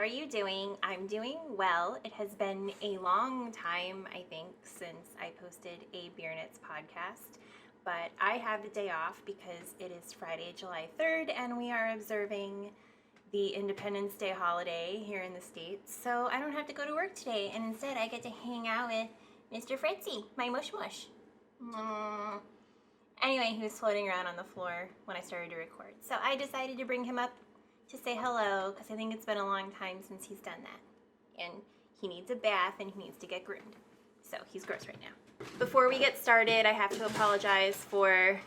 are you doing? I'm doing well. It has been a long time, I think, since I posted a Beer Knits podcast, but I have the day off because it is Friday, July 3rd, and we are observing the Independence Day holiday here in the States, so I don't have to go to work today, and instead I get to hang out with Mr. Fritzy, my mush mush. Anyway, he was floating around on the floor when I started to record, so I decided to bring him up to say hello, because I think it's been a long time since he's done that. And he needs a bath and he needs to get groomed. So he's gross right now. Before we get started, I have to apologize for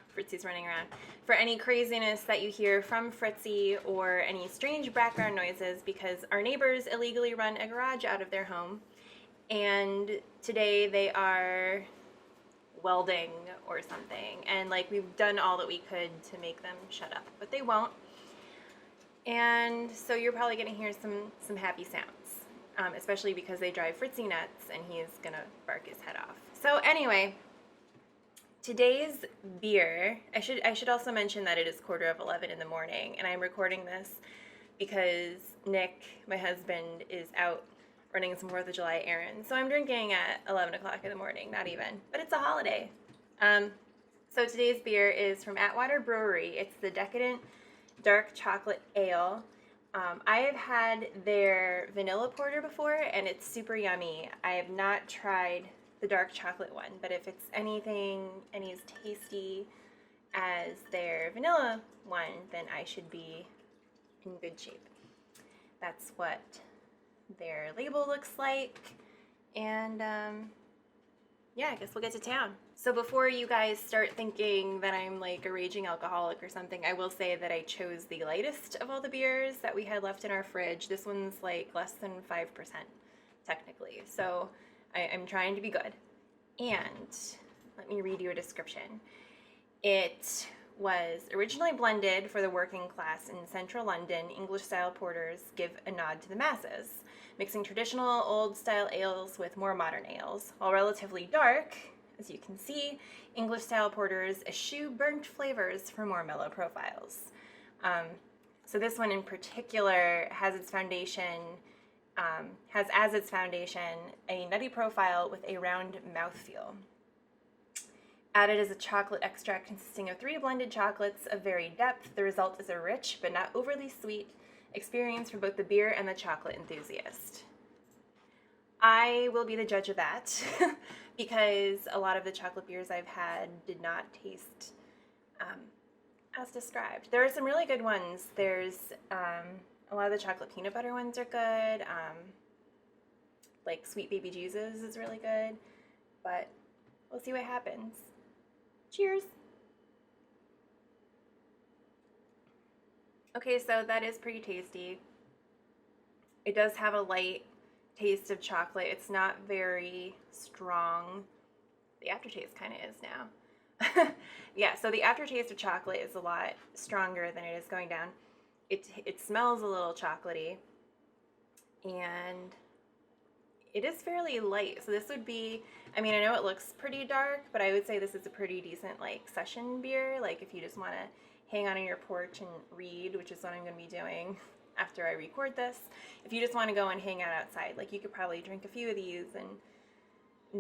Fritzy's running around, for any craziness that you hear from Fritzy or any strange background noises, because our neighbors illegally run a garage out of their home, and today they are welding or something, and like we've done all that we could to make them shut up, but they won't. And so you're probably going to hear some happy sounds, especially because they drive Fritzy nuts and he's going to bark his head off. So anyway, today's beer, I should also mention that it is 11:15 in the morning, and I'm recording this because Nick, my husband, is out running some 4th of July errands. So I'm drinking at 11 o'clock in the morning, not even, but it's a holiday. So today's beer is from Atwater Brewery. It's the Decadent Dark Chocolate Ale. I have had their vanilla porter before, and it's super yummy. I have not tried the dark chocolate one, but if it's anything as tasty as their vanilla one, then I should be in good shape. That's what their label looks like, and yeah, I guess we'll get to town. So before you guys start thinking that I'm like a raging alcoholic or something, I will say that I chose the lightest of all the beers that we had left in our fridge. This one's like less than 5% technically, so I'm trying to be good. And let me read you a description. It was originally blended for the working class in central London. English-style porters give a nod to the masses, mixing traditional old-style ales with more modern ales. While relatively dark, as you can see, English-style porters eschew burnt flavors for more mellow profiles. So this one in particular has its foundation, has as its foundation a nutty profile with a round mouthfeel. Added is a chocolate extract consisting of 3 blended chocolates of varied depth. The result is a rich but not overly sweet experience for both the beer and the chocolate enthusiast. I will be the judge of that because a lot of the chocolate beers I've had did not taste as described. There are some really good ones. There's a lot of the chocolate peanut butter ones are good. Like Sweet Baby Jesus is really good, but we'll see what happens. Cheers! Okay, so that is pretty tasty. It does have a light taste of chocolate. It's not very strong. The aftertaste kind of is now. Yeah, so the aftertaste of chocolate is a lot stronger than it is going down. It smells a little chocolatey, and it is fairly light. So this would be, I mean, I know it looks pretty dark, but I would say this is a pretty decent like session beer. Like if you just want to hang out on your porch and read, which is what I'm going to be doing after I record this. If you just want to go and hang out outside, like you could probably drink a few of these and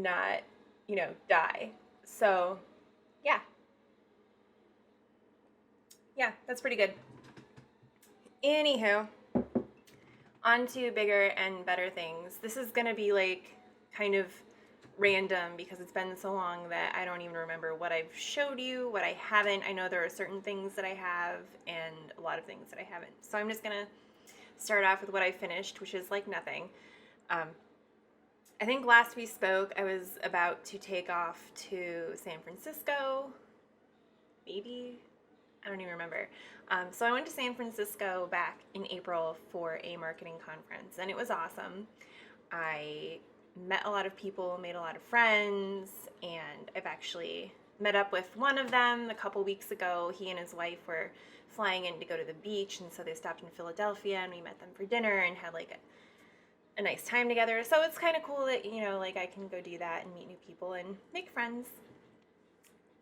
not, you know, die. So yeah, that's pretty good. Anywho, on to bigger and better things. This is going to be like kind of random because it's been so long that I don't even remember what I've showed you, what I haven't. I know there are certain things that I have and a lot of things that I haven't. So I'm just going to start off with what I finished, which is like nothing. I think last we spoke, I was about to take off to San Francisco, maybe? I don't even remember. So I went to San Francisco back in April for a marketing conference, and it was awesome. I met a lot of people, made a lot of friends, and I've actually met up with one of them a couple weeks ago. He and his wife were flying in to go to the beach, and so they stopped in Philadelphia, and we met them for dinner and had like a nice time together. So it's kind of cool that, you know, like I can go do that and meet new people and make friends.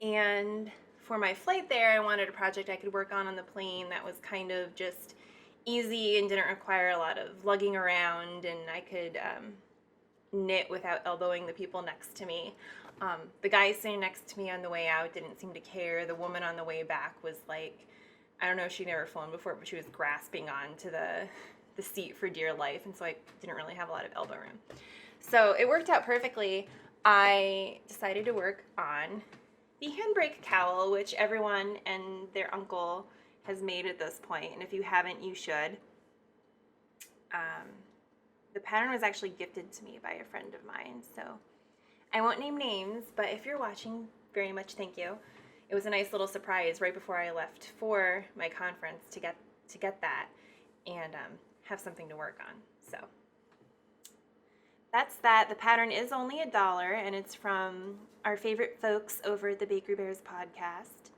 And for my flight there, I wanted a project I could work on the plane that was kind of just easy and didn't require a lot of lugging around, and I could knit without elbowing the people next to me. The guy sitting next to me on the way out didn't seem to care. The woman on the way back was like, I don't know if she'd never flown before, but she was grasping on to the seat for dear life, and so I didn't really have a lot of elbow room. So it worked out perfectly. I decided to work on the Handbrake Towel, which everyone and their uncle has made at this point, and if you haven't, you should. The pattern was actually gifted to me by a friend of mine, so I won't name names, but if you're watching, very much thank you. It was a nice little surprise right before I left for my conference to get that and have something to work on. So that's that. The pattern is only $1, and it's from our favorite folks over at the Bakery Bears podcast.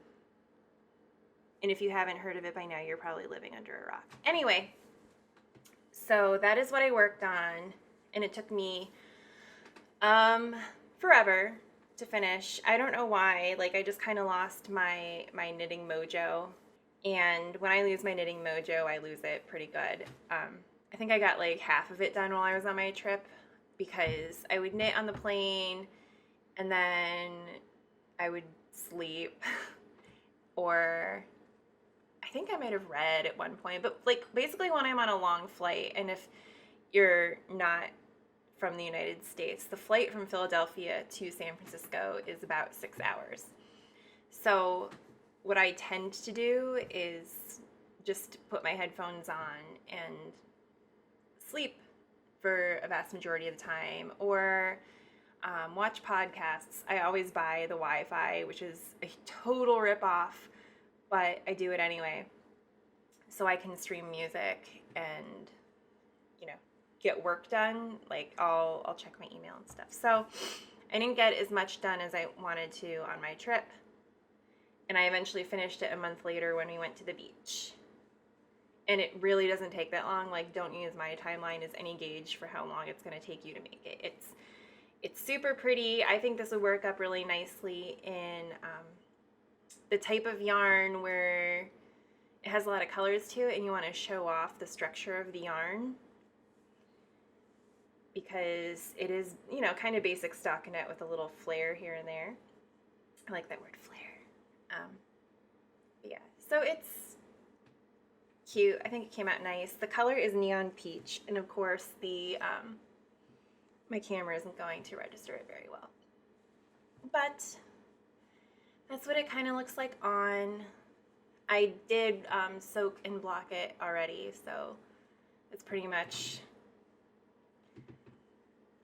And if you haven't heard of it by now, you're probably living under a rock. Anyway, so that is what I worked on, and it took me forever to finish. I don't know why. Like, I just kind of lost my knitting mojo, and when I lose my knitting mojo, I lose it pretty good. I think I got like half of it done while I was on my trip, because I would knit on the plane, and then I would sleep, or I think I might have read at one point, but like basically when I'm on a long flight, and if you're not from the United States, the flight from Philadelphia to San Francisco is about 6 hours. So what I tend to do is just put my headphones on and sleep for a vast majority of the time, or watch podcasts. I always buy the Wi-Fi, which is a total ripoff, but I do it anyway, so I can stream music and, you know, get work done. Like, I'll check my email and stuff. So I didn't get as much done as I wanted to on my trip, and I eventually finished it a month later when we went to the beach. And it really doesn't take that long. Like, don't use my timeline as any gauge for how long it's going to take you to make it. It's super pretty. I think this would work up really nicely in the type of yarn where it has a lot of colors to it and you want to show off the structure of the yarn, because it is, you know, kind of basic stockinette with a little flare here and there. I like that word, flare. Yeah, so it's cute. I think it came out nice. The color is neon peach, and of course the my camera isn't going to register it very well, but that's what it kind of looks like on. I did soak and block it already, so it's pretty much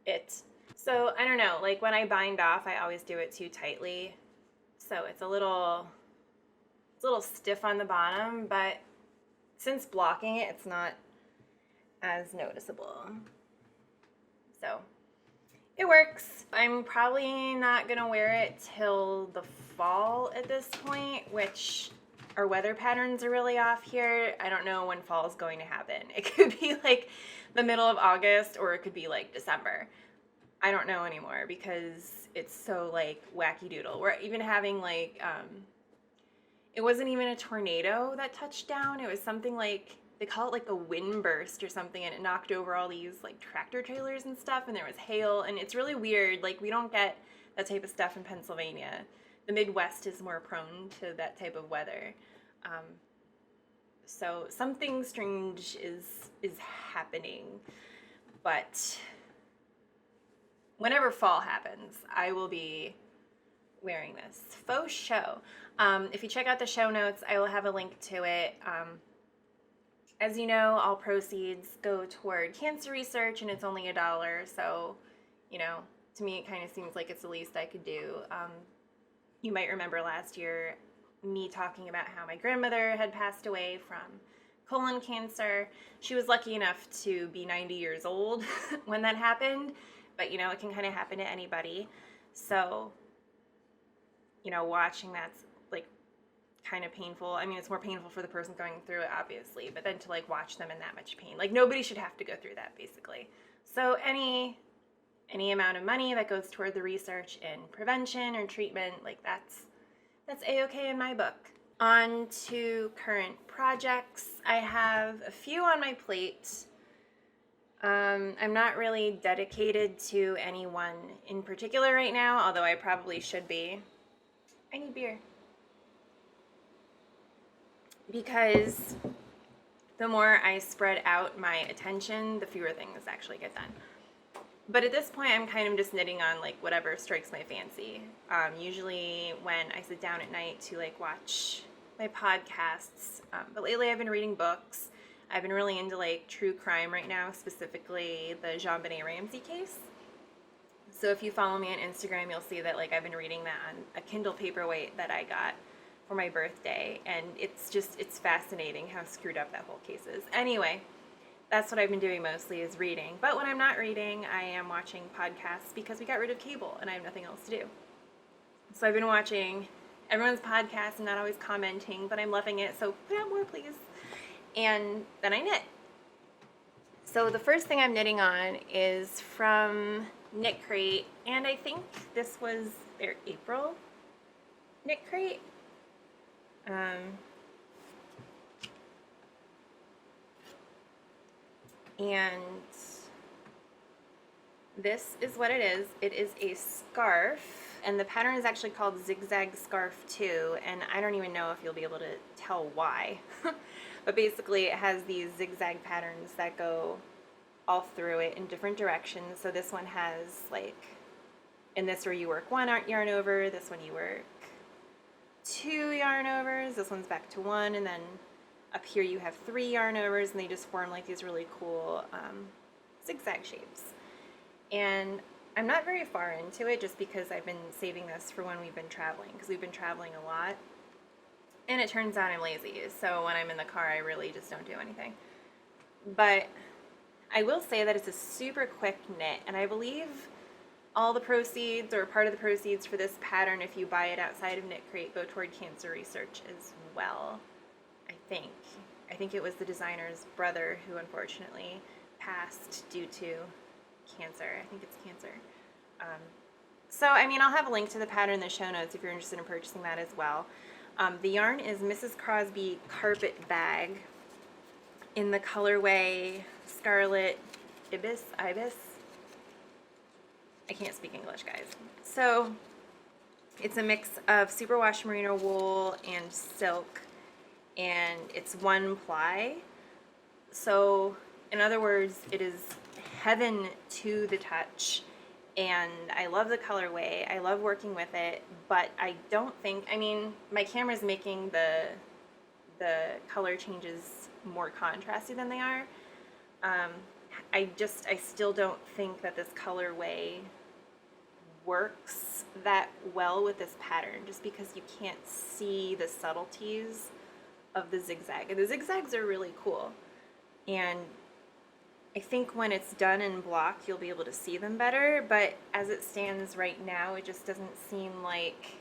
it. So I don't know, like when I bind off, I always do it too tightly, so it's a little stiff on the bottom, but since blocking it, it's not as noticeable. So it works. I'm probably not gonna wear it till the fall at this point, which our weather patterns are really off here. I don't know when fall is going to happen. It could be like the middle of August, or it could be like December. I don't know anymore, because it's so like wacky doodle. We're even having like, it wasn't even a tornado that touched down. It was something like, they call it like a wind burst or something, and it knocked over all these like tractor trailers and stuff, and there was hail, and it's really weird. Like, we don't get that type of stuff in Pennsylvania. The Midwest is more prone to that type of weather. So something strange is happening, but whenever fall happens, I will be wearing this. Faux show. If you check out the show notes, I will have a link to it. As you know, all proceeds go toward cancer research, and it's only $1, so, you know, to me it kind of seems like it's the least I could do. You might remember last year me talking about how my grandmother had passed away from colon cancer. She was lucky enough to be 90 years old when that happened, but, you know, it can kind of happen to anybody. So, you know, watching that's like kind of painful. I mean, it's more painful for the person going through it, obviously, but then to like watch them in that much pain, like nobody should have to go through that, basically. So any amount of money that goes toward the research and prevention or treatment, like that's a-okay in my book. On to current projects. I have a few on my plate. I'm not really dedicated to any one in particular right now, although I probably should be. I need beer. Because the more I spread out my attention, the fewer things actually get done. But at this point, I'm kind of just knitting on like whatever strikes my fancy. Usually when I sit down at night to like watch my podcasts, but lately I've been reading books. I've been really into like true crime right now, specifically the JonBenet Ramsey case. So if you follow me on Instagram, you'll see that like I've been reading that on a Kindle Paperweight that I got for my birthday, and it's fascinating how screwed up that whole case is. Anyway, that's what I've been doing mostly, is reading. But when I'm not reading, I am watching podcasts because we got rit of cable and I have nothing else to do. So I've been watching everyone's podcasts and not always commenting, but I'm loving it, so put out more, please. And then I knit. So the first thing I'm knitting on is from Knit Crate, and I think this was their April Knit Crate. And this is what it is. It is a scarf, and the pattern is actually called Zig Zag Scarf too, and I don't even know if you'll be able to tell why. But basically it has these zigzag patterns that go all through it in different directions. So this one has like, in this where you work one yarn over, this one you work 2 yarn overs, this one's back to 1, and then up here you have 3 yarn overs, and they just form like these really cool zigzag shapes. And I'm not very far into it just because I've been saving this for when we've been traveling, because we've been traveling a lot. And it turns out I'm lazy, so when I'm in the car I really just don't do anything. But I will say that it's a super quick knit, and I believe all the proceeds, or part of the proceeds for this pattern, if you buy it outside of Knit Crate, go toward cancer research as well. I think it was the designer's brother who unfortunately passed due to cancer. I think it's cancer. So, I mean, I'll have a link to the pattern in the show notes if you're interested in purchasing that as well. The yarn is Mrs. Crosby Carpet Bag in the colorway Scarlet Ibis. I can't speak English, guys. So, it's a mix of superwash merino wool and silk, and it's 1 ply. So, in other words, it is heaven to the touch, and I love the colorway. I love working with it, but I don't think, I mean, my camera's making the color changes more contrasty than they are. I still don't think that this colorway works that well with this pattern, just because you can't see the subtleties of the zigzag. And the zigzags are really cool, and I think when it's done in block you'll be able to see them better, but as it stands right now it just doesn't seem like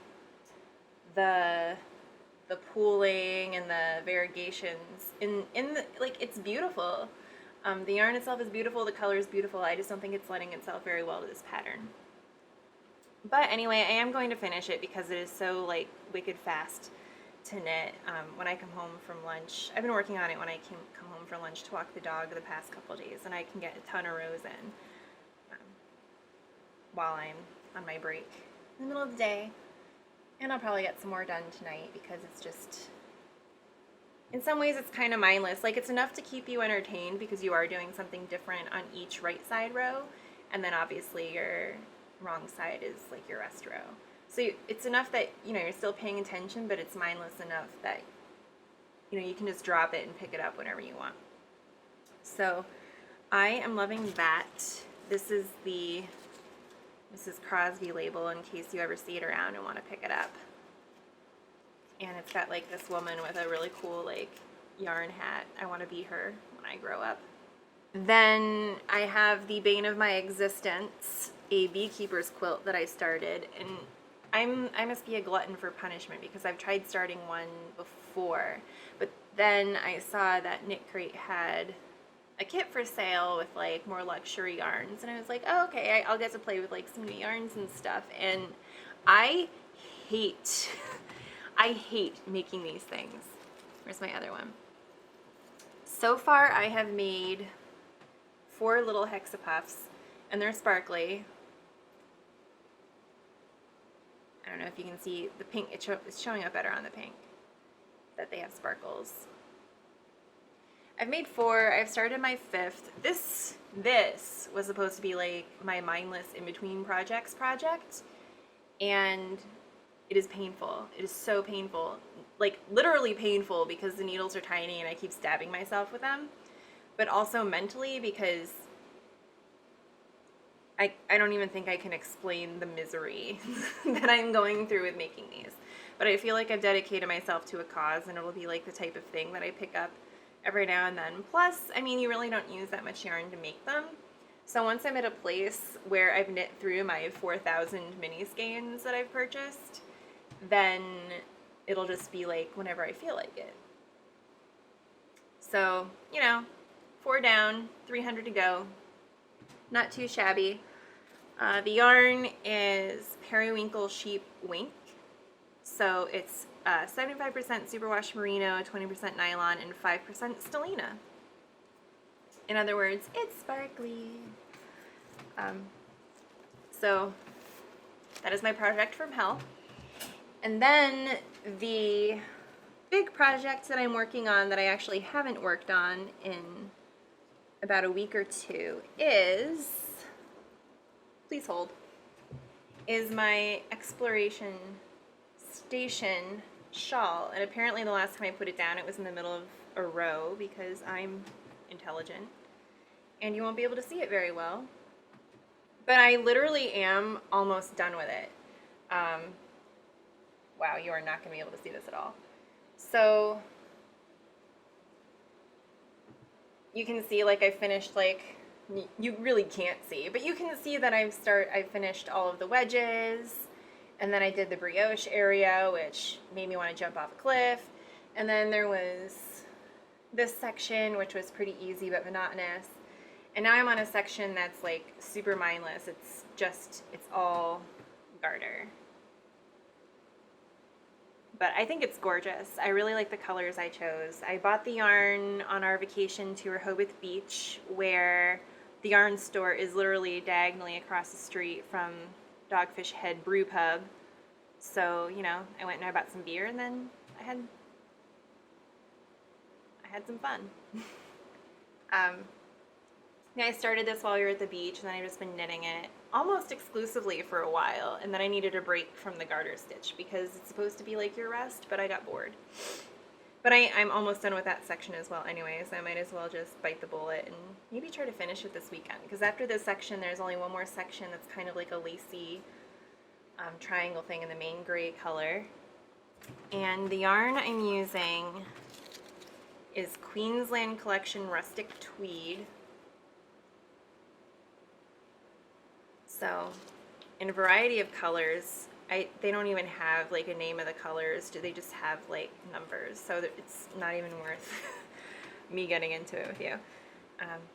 the pooling and the variegations in the, like, it's beautiful. The yarn itself is beautiful, the color is beautiful, I just don't think it's lending itself very well to this pattern. But anyway, I am going to finish it because it is so like wicked fast to knit. When I come home from lunch, I've been working on it when I come home for lunch to walk the dog the past couple of days, and I can get a ton of rows in while I'm on my break in the middle of the day. And I'll probably get some more done tonight because it's just, in some ways it's kind of mindless. Like, it's enough to keep you entertained because you are doing something different on each right side row, and then obviously your wrong side is like your rest row. So it's enough that, you know, you're still paying attention, but it's mindless enough that, you know, you can just drop it and pick it up whenever you want. So I am loving that. This is the Mrs. Crosby label in case you ever see it around and want to pick it up. And it's got like this woman with a really cool like yarn hat. I want to be her when I grow up. Then I have the bane of my existence, a Beekeepers Quilt that I started, and I must be a glutton for punishment because I've tried starting one before, but then I saw that Knit Crate had a kit for sale with like more luxury yarns, and I was like, oh, okay, I'll get to play with like some new yarns and stuff. And I hate I hate making these things. Where's my other one? So far I have made 4 little hexapuffs, and they're sparkly. I don't know if you can see the pink, it's showing up better on the pink, that they have sparkles. I've made 4, I've started my 5th. This was supposed to be like my mindless in-between projects project, and it is painful. It is so painful. Like literally painful because the needles are tiny and I keep stabbing myself with them, but also mentally because I don't even think I can explain the misery that I'm going through with making these. But I feel like I've dedicated myself to a cause, and it'll be like the type of thing that I pick up every now and then. Plus, I mean, you really don't use that much yarn to make them. So once I'm at a place where I've knit through my 4,000 mini skeins that I've purchased, then it'll just be like whenever I feel like it. So, you know, 4 down, 300 to go. Not too shabby. The yarn is Periwinkle Sheep Wink. So it's 75% superwash merino, 20% nylon, and 5% stellina. In other words, it's sparkly. So that is my project from hell. And then the big project that I'm working on that I actually haven't worked on in about a week or 2 is, please hold, is my exploration station shawl. And apparently the last time I put it down, it was in the middle of a row because I'm intelligent and you won't be able to see it very well. But I literally am almost done with it. Wow, you are not going to be able to see this at all. So you can see, like, I finished, like, you really can't see, but you can see that I finished all of the wedges, and then I did the brioche area, which made me want to jump off a cliff. And then there was this section, which was pretty easy but monotonous. And now I'm on a section that's like super mindless. It's all garter. But I think it's gorgeous. I really like the colors I chose. I bought the yarn on our vacation to Rehoboth Beach, where the yarn store is literally diagonally across the street from Dogfish Head Brew Pub. So, you know, I went and I bought some beer, and then I had some fun. Yeah, I started this while we were at the beach, and then I've just been knitting it almost exclusively for a while, and then I needed a break from the garter stitch because it's supposed to be like your rest, but I got bored. But I'm almost done with that section as well anyway, so I might as well just bite the bullet and maybe try to finish it this weekend, because after this section there's only one more section that's kind of like a lacy triangle thing in the main gray color. And the yarn I'm using is Queensland Collection Rustic Tweed. So, in a variety of colors. They don't even have like a name of the colors. They just have like numbers. So it's not even worth me getting into it with you.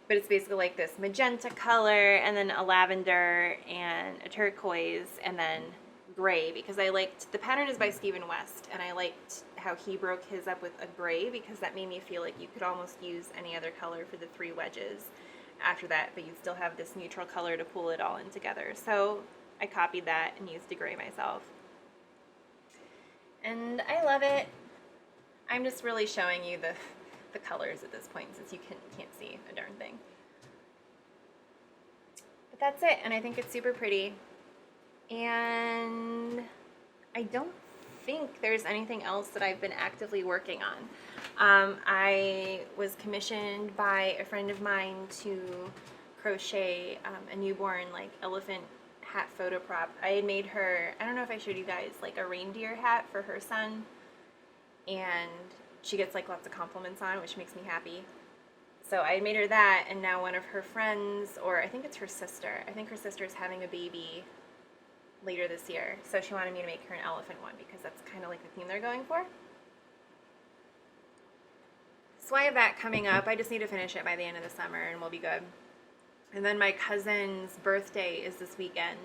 But it's basically like this magenta color, and then a lavender, and a turquoise, and then gray, because I liked, the pattern is by Stephen West, and I liked how he broke his up with a gray, because that made me feel like you could almost use any other color for the 3 wedges after that, but you'd still have this neutral color to pull it all in together. So I copied that and used a gray myself. And I love it. I'm just really showing you the colors at this point, since you can't see a darn thing. But that's it, and I think it's super pretty. And I don't think there's anything else that I've been actively working on. I was commissioned by a friend of mine to crochet a newborn like elephant hat photo prop. I had made her, I don't know if I showed you guys, like a reindeer hat for her son, and she gets like lots of compliments on it, which makes me happy. So I made her that, and now one of her friends, or I think it's her sister, I think her sister is having a baby later this year, so she wanted me to make her an elephant one because that's kind of like the theme they're going for. So I have that coming up. I just need to finish it by the end of the summer and we'll be good. And then my cousin's birthday is this weekend,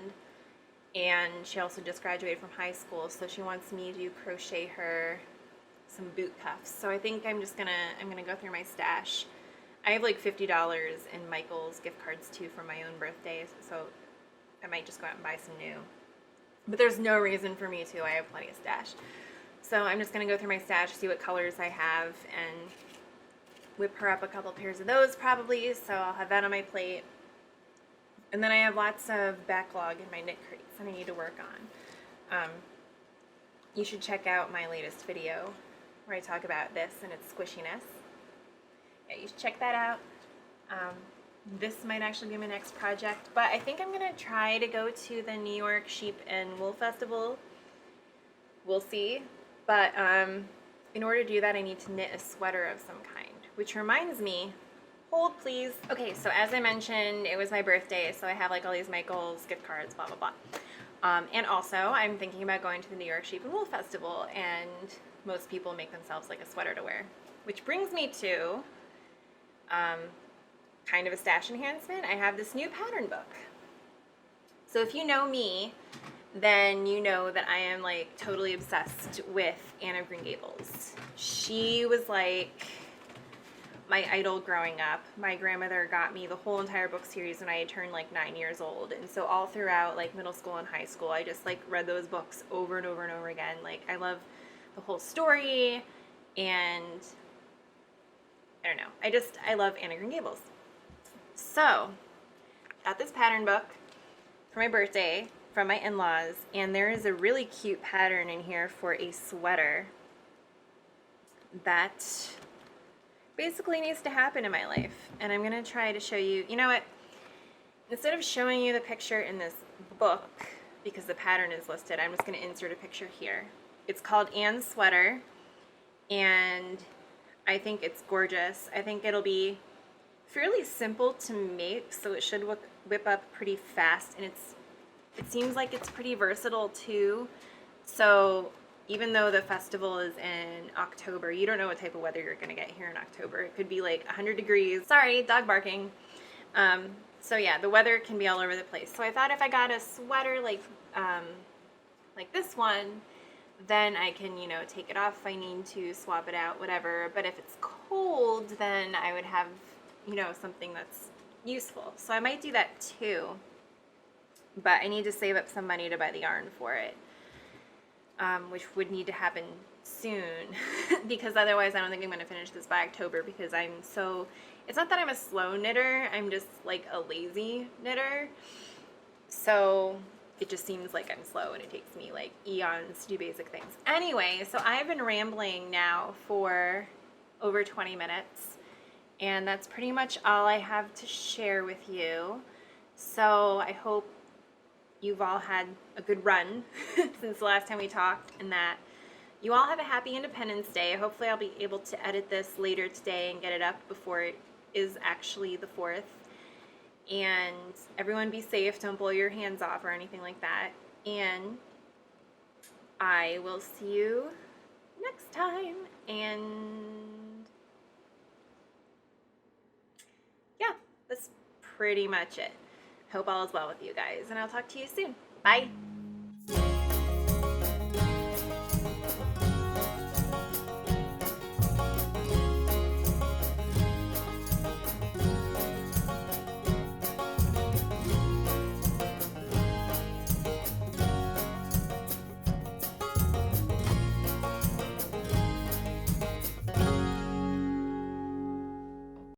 and she also just graduated from high school, so she wants me to crochet her some boot cuffs. So I think I'm gonna go through my stash. I have like $50 in Michael's gift cards too for my own birthday, so I might just go out and buy some new. But there's no reason for me to. I have plenty of stash. So I'm just gonna go through my stash, see what colors I have, and whip her up a couple pairs of those probably. So I'll have that on my plate. And then I have lots of backlog in my knit crates that I need to work on. You should check out my latest video where I talk about this and its squishiness. Yeah, you should check that out. This might actually be my next project, but I think I'm gonna try to go to the New York Sheep and Wool Festival. We'll see. But in order to do that, I need to knit a sweater of some kind, which reminds me, hold please. Okay, so as I mentioned, it was my birthday, so I have like all these Michael's gift cards, blah, blah, blah. And also, I'm thinking about going to the New York Sheep and Wool Festival, and most people make themselves like a sweater to wear, which brings me to kind of a stash enhancement. I have this new pattern book. So if you know me, then you know that I am like totally obsessed with Anne of Green Gables. She was like my idol growing up. My grandmother got me the whole entire book series when I had turned like 9 years old, and so all throughout like middle school and high school I just like read those books over and over and over again. Like I love the whole story, and I don't know, I love Anne of Green Gables. So got this pattern book for my birthday from my in-laws, and there is a really cute pattern in here for a sweater that basically needs to happen in my life, and I'm gonna try to show you. You know what, instead of showing you the picture in this book because the pattern is listed, I'm just gonna insert a picture here. It's called Anne's Sweater, and I think it's gorgeous. I think it'll be fairly simple to make, so it should whip up pretty fast, and it seems like it's pretty versatile too. So even though the festival is in October, you don't know what type of weather you're gonna get here in October. It could be like 100 degrees. Sorry, dog barking. So yeah, the weather can be all over the place. So I thought if I got a sweater like this one, then I can, you know, take it off if I need to, swap it out, whatever. But if it's cold, then I would have, you know, something that's useful. So I might do that too, but I need to save up some money to buy the yarn for it, which would need to happen soon because otherwise I don't think I'm going to finish this by October, because it's not that I'm a slow knitter, I'm just like a lazy knitter. So it just seems like I'm slow and it takes me like eons to do basic things. Anyway, so I've been rambling now for over 20 minutes, and that's pretty much all I have to share with you. So I hope you've all had a good run since the last time we talked, and that you all have a happy Independence Day. Hopefully I'll be able to edit this later today and get it up before it is actually the 4th. And everyone be safe, don't blow your hands off or anything like that. And I will see you next time. And yeah, that's pretty much it. Hope all is well with you guys, and I'll talk to you soon. Bye.